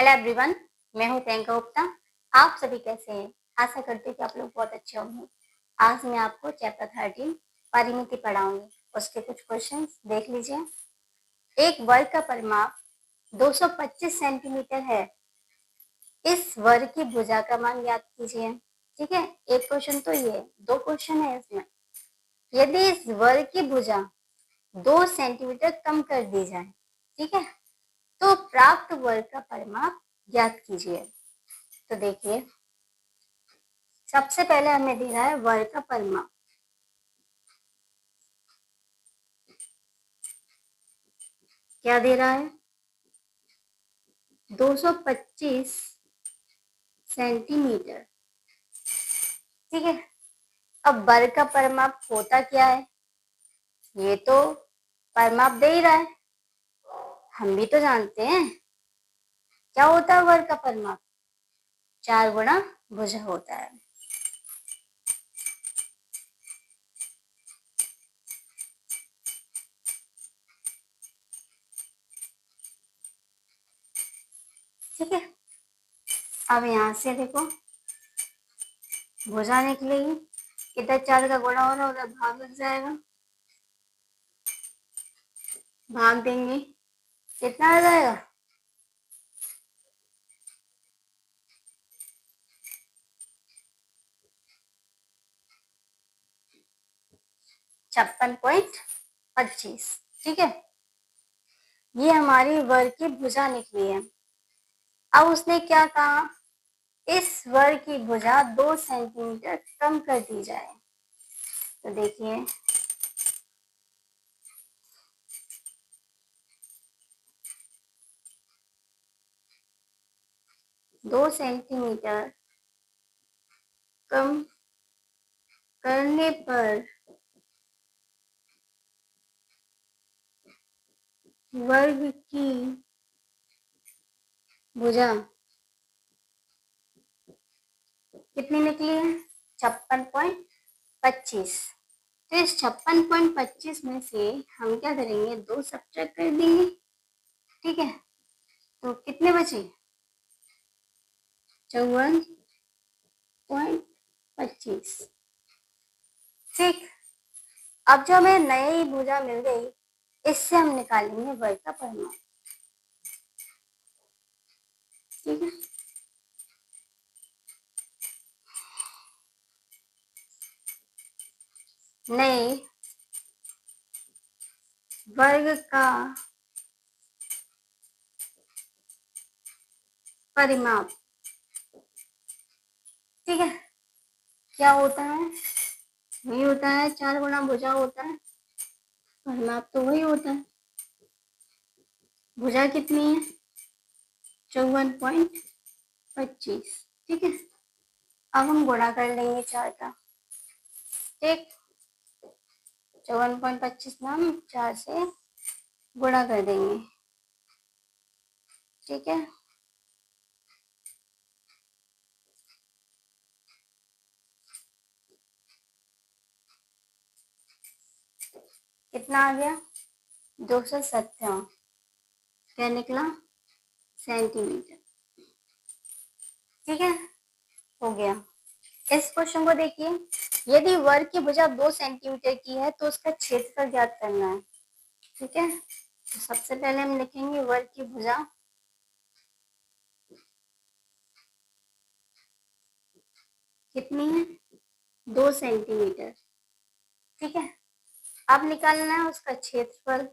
Hello everyone, मैं हूं प्रियंका गुप्ता। आप सभी कैसे हैं? आशा करती हूँ कि आप लोग बहुत अच्छे होंगे। आज मैं आपको चैप्टर 13 परिमिति पढ़ाऊंगी। उसके कुछ क्वेश्चंस देख लीजिए। एक वर्ग का परिमाप 225 सेंटीमीटर है। इस वर्ग की भुजा का मान ज्ञात कीजिए। ठीक है, एक क्वेश्चन तो ये, दो क्वेश्चन है इसमें। यदि इस वर्ग की भुजा 2 सेंटीमीटर कम कर दी जाए, ठीक है, तो प्राप्त वर्ग का परिमाप ज्ञात कीजिए। तो देखिए, सबसे पहले हमें दे रहा है वर्ग का परिमाप। क्या दे रहा है? 225 सेंटीमीटर। ठीक है, अब वर्ग का परिमाप होता क्या है? ये तो परिमाप दे ही रहा है, हम भी तो जानते हैं। क्या होता है वर्ग का परिमाप? 4 गुणा भुजा होता है। ठीक है, अब यहां से देखो, भुजा निकलेगी, इधर 4 का गुणा हो रहा है, उधर भाग लग जाएगा, भाग देंगे, कितना आ जाएगा? 56.25। ठीक है, ये हमारी वर्ग की भुजा निकली है। अब उसने क्या कहा? इस वर्ग की भुजा 2 सेंटीमीटर कम कर दी जाए। तो देखिए, दो सेंटीमीटर कम करने पर वर्ग की भुजा कितनी निकली है? 56.25। तो इस 56.25 में से हम क्या करेंगे? 2 सब्ट्रैक्ट कर देंगे। ठीक है, तो कितने बचे? 54.25। ठीक, अब जो हमें नई भुजा मिल गई, इससे हम निकालेंगे वर्ग का परिमाप। ठीक है, नए वर्ग का परिमाप। ठीक है, क्या होता है? वही होता है, 4 गुणा भुजा होता है, परिमाप तो वही होता है। भुजा कितनी है? 54.25। ठीक है, अब हम गुणा कर लेंगे 4 का। ठीक, 54.25 में हम 4 से गुणा कर देंगे। ठीक है, कितना आ गया? 257। क्या निकला? सेंटीमीटर। ठीक है, हो गया। इस क्वेश्चन को देखिए, यदि वर्ग की भुजा 2 सेंटीमीटर की है तो उसका क्षेत्रफल ज्ञात करना है। ठीक है, तो सबसे पहले हम लिखेंगे वर्ग की भुजा कितनी है? 2 सेंटीमीटर। ठीक है, अब निकालना है उसका क्षेत्रफल।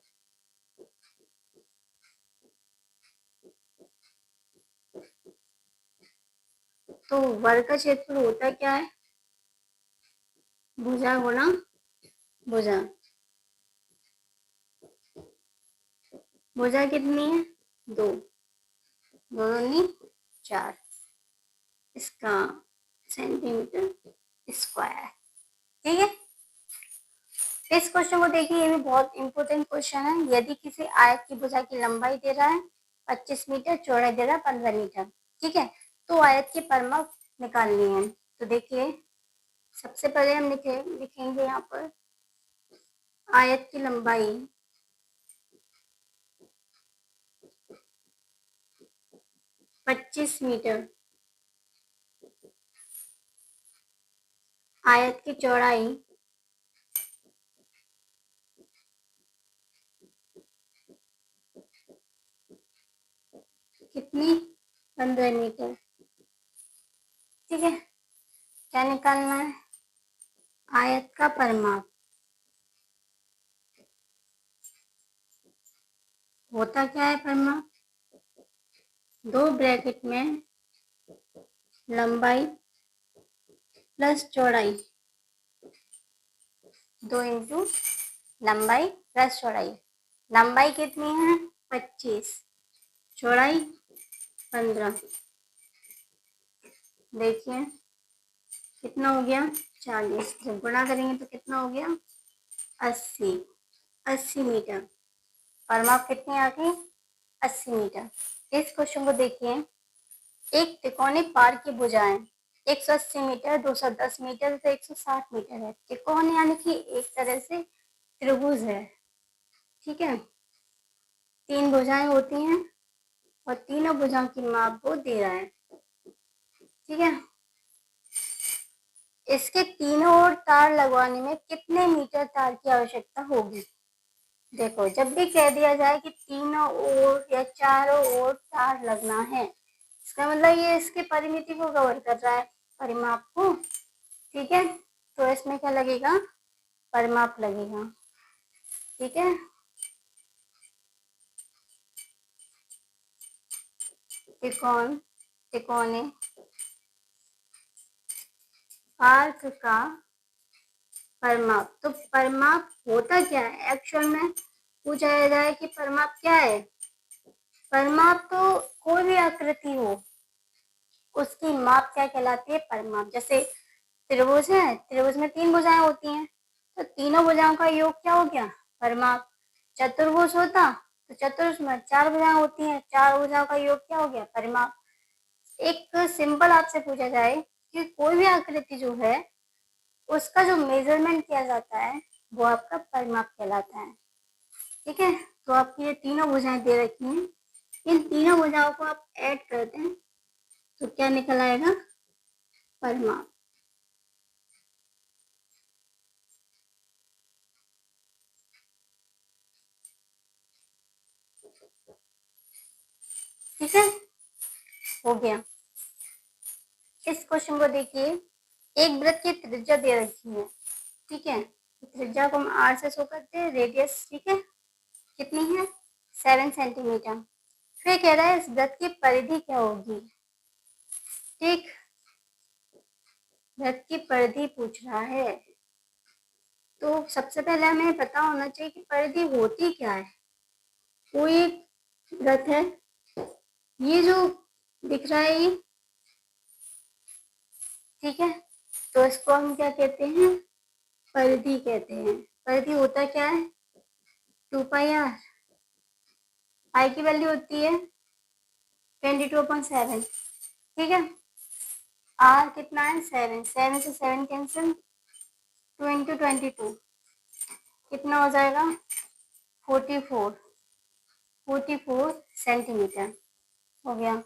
तो वर्ग का क्षेत्रफल होता क्या है? भुजा गुणा भुजा। भुजा कितनी है? 2, 2 दूनी 4, इसका सेंटीमीटर स्क्वायर। ठीक है, इस क्वेश्चन को देखिए, ये भी बहुत इंपॉर्टेंट क्वेश्चन है। यदि किसी आयत की भुजा की लंबाई दे रहा है 25 मीटर, चौड़ाई दे रहा है 15 मीटर, ठीक है, तो आयत की परिमाप निकालनी है। तो देखिए, सबसे पहले हम लिखेंगे यहाँ पर आयत की लंबाई 25 मीटर। आयत की चौड़ाई 15 मीटर। ठीक है, क्या निकालना है? आयत का परिमाप होता क्या है? परिमाप दो ब्रैकेट में लंबाई प्लस चौड़ाई, 2 इंटू लंबाई प्लस चौड़ाई। लंबाई कितनी है? 25, चौड़ाई 15। देखिए कितना हो गया? 40। जब गुणा करेंगे तो कितना हो गया? 80। 80 मीटर। परिमाप कितनी आ गई? 80 मीटर। इस क्वेश्चन को देखिए, एक त्रिकोणीय पार की भुजाएं 180 मीटर, 210 मीटर तो 160 मीटर है। त्रिकोण यानी कि एक तरह से त्रिभुज है। ठीक है, 3 भुजाएं होती हैं और तीनों भुजाओं की माप वो दे रहा है। ठीक है, इसके तीनों ओर तार लगवाने में कितने मीटर तार की आवश्यकता होगी? देखो, जब भी कह दिया जाए कि तीनों ओर या चारों ओर तार लगना है, इसका मतलब ये इसके परिमिति को कवर कर रहा है, परिमाप को। ठीक है, तो इसमें क्या लगेगा? परिमाप लगेगा। ठीक है, त्रिकोणीय आर्क का परिमाप। तो परिमाप होता क्या है? एक्चुअल में पूछा जाए कि परिमाप क्या है? परिमाप तो कोई भी आकृति हो, उसकी माप क्या कहलाती है? परिमाप। जैसे त्रिभुज है, त्रिभुज में 3 भुजाएं होती हैं, तो तीनों भुजाओं का योग क्या हो गया? परिमाप। चतुर्भुज होता तो चतुर्भुज में 4 भुजाएं होती हैं, 4 भुजाओं का योग क्या हो गया? परिमाप। एक सिंपल आपसे पूछा जाए कि कोई भी आकृति जो है उसका जो मेजरमेंट किया जाता है वो आपका परिमाप कहलाता है। ठीक है, तो आपकी ये तीनों भुजाएं दे रखी हैं, इन तीनों भुजाओं को आप ऐड करते हैं तो क्या निकल आएगा? परिमाप। ठीक है, हो गया। इस क्वेश्चन को देखिए, एक वृत्त की त्रिज्या दे रखी है। ठीक है, त्रिज्या को हम आर से शो करते हैं, रेडियस। ठीक है, कितनी है? 7 सेंटीमीटर। फिर कह रहा है इस वृत्त की परिधि क्या होगी? ठीक, वृत्त की परिधि पूछ रहा है, तो सबसे पहले हमें पता होना चाहिए कि परिधि होती क्या है। कोई एक वृत्त है, ये जो दिख रहा है ये, ठीक है, तो इसको हम क्या कहते हैं? परिधि कहते हैं। परिधि होता क्या है? 2πr। आई की वैल्यू होती है 22/7। ठीक है, आर कितना है? 7। 7 से 7 कैंसिल, 2 इंटू 22 कितना हो जाएगा? 44 सेंटीमीटर हो गया।